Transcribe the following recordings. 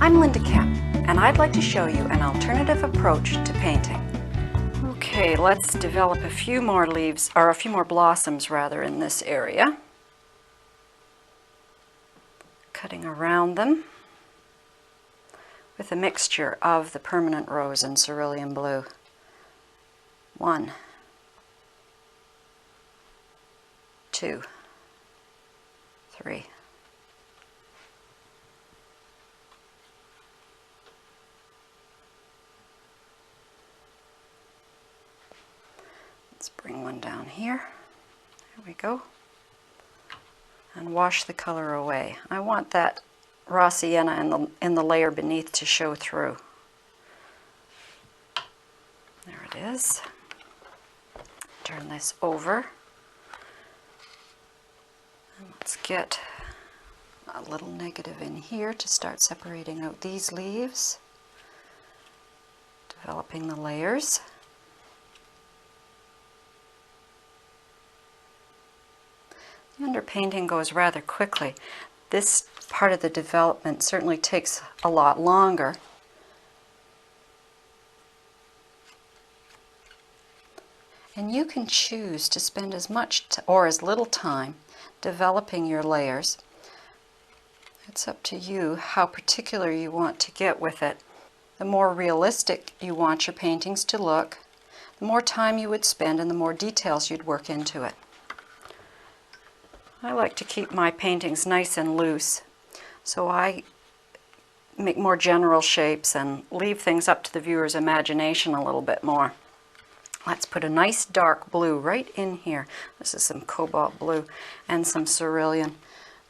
I'm Linda Kemp, and I'd like to show you an alternative approach to painting. Okay, let's develop a few more leaves, or a few more blossoms rather, in this area. Cutting around them with a mixture of the permanent rose and cerulean blue. 1, 2, 3. Let's bring one down here. There we go. And wash the color away. I want that raw sienna in the layer beneath to show through. There it is. Turn this over. And let's get a little negative in here to start separating out these leaves. Developing the layers. The underpainting goes rather quickly. This part of the development certainly takes a lot longer. And you can choose to spend as much or as little time developing your layers. It's up to you how particular you want to get with it. The more realistic you want your paintings to look, the more time you would spend and the more details you'd work into it. I like to keep my paintings nice and loose, so I make more general shapes and leave things up to the viewer's imagination a little bit more. Let's put a nice dark blue right in here. This is some cobalt blue and some cerulean.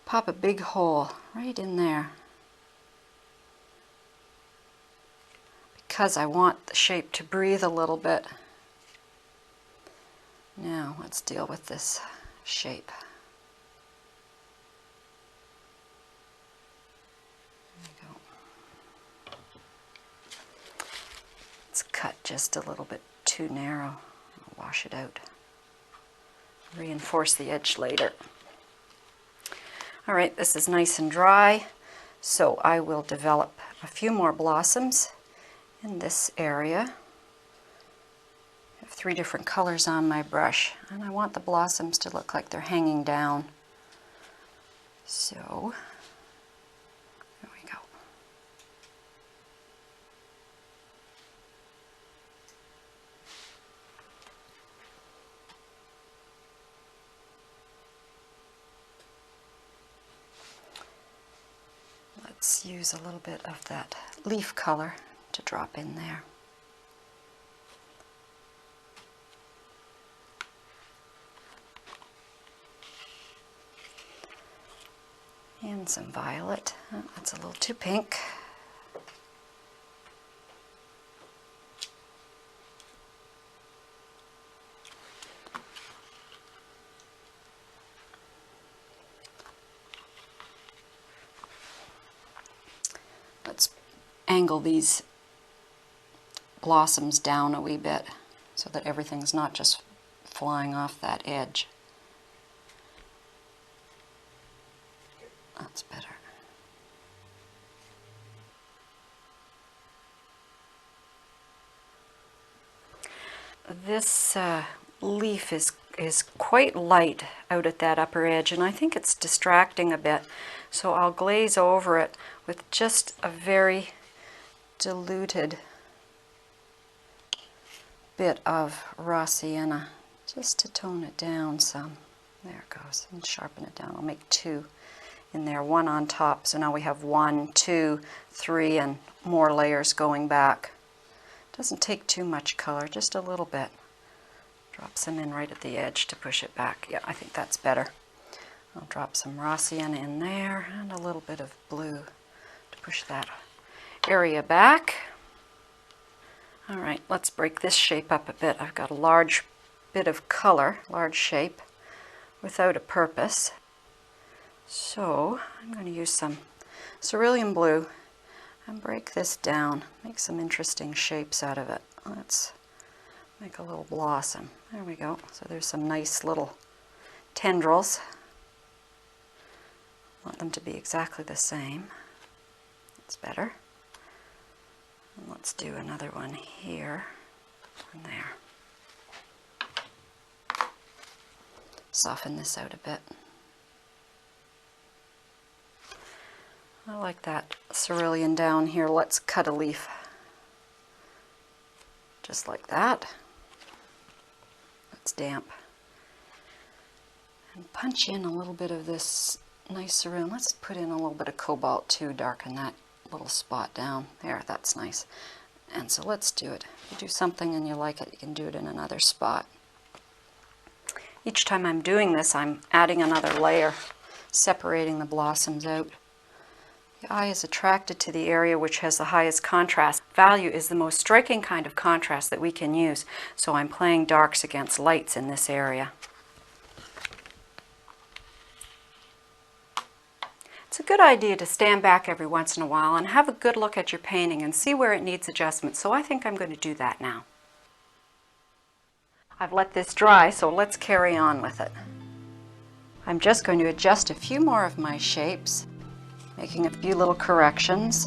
Pop a big hole right in there, because I want the shape to breathe a little bit. Now let's deal with this shape. Cut just a little bit too narrow. I'll wash it out. Reinforce the edge later. All right, this is nice and dry, so I will develop a few more blossoms in this area. I have 3 different colors on my brush, and I want the blossoms to look like they're hanging down. So there we go. Let's use a little bit of that leaf color to drop in there. And some violet. Oh, that's a little too pink. Let's angle these blossoms down a wee bit so that everything's not just flying off that edge. That's better. This leaf is quite light out at that upper edge, and I think it's distracting a bit, so I'll glaze over it with just a very diluted bit of raw sienna, just to tone it down some. There it goes, and sharpen it down. I'll make 2 in there, 1 on top, so now we have 1, 2, 3, and more layers going back. Doesn't take too much color, just a little bit. Drop some in right at the edge to push it back. Yeah, I think that's better. I'll drop some raw sienna in there and a little bit of blue to push that area back. All right, let's break this shape up a bit. I've got a large bit of color, large shape, without a purpose. So I'm going to use some cerulean blue and break this down, make some interesting shapes out of it. Let's make a little blossom. There we go. So there's some nice little tendrils. I want them to be exactly the same. That's better. And let's do another one here and there. Soften this out a bit. I like that cerulean down here. Let's cut a leaf. Just like that. It's damp. And punch in a little bit of this nice cerulean. Let's put in a little bit of cobalt too, darken that little spot down. There, that's nice. And so let's do it. If you do something and you like it, you can do it in another spot. Each time I'm doing this, I'm adding another layer, separating the blossoms out. The eye is attracted to the area which has the highest contrast. Value is the most striking kind of contrast that we can use, so I'm playing darks against lights in this area. It's a good idea to stand back every once in a while and have a good look at your painting and see where it needs adjustment, so I think I'm going to do that now. I've let this dry, so let's carry on with it. I'm just going to adjust a few more of my shapes, making a few little corrections.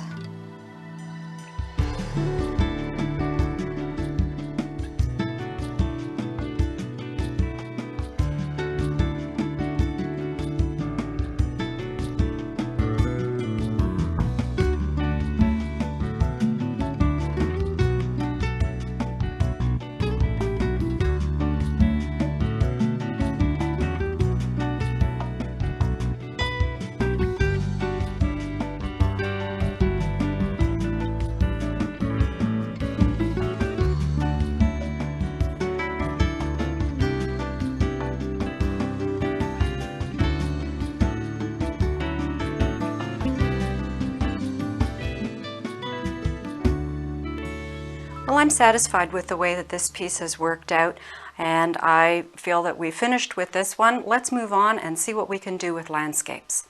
Well, I'm satisfied with the way that this piece has worked out, and I feel that we finished with this one. Let's move on and see what we can do with landscapes.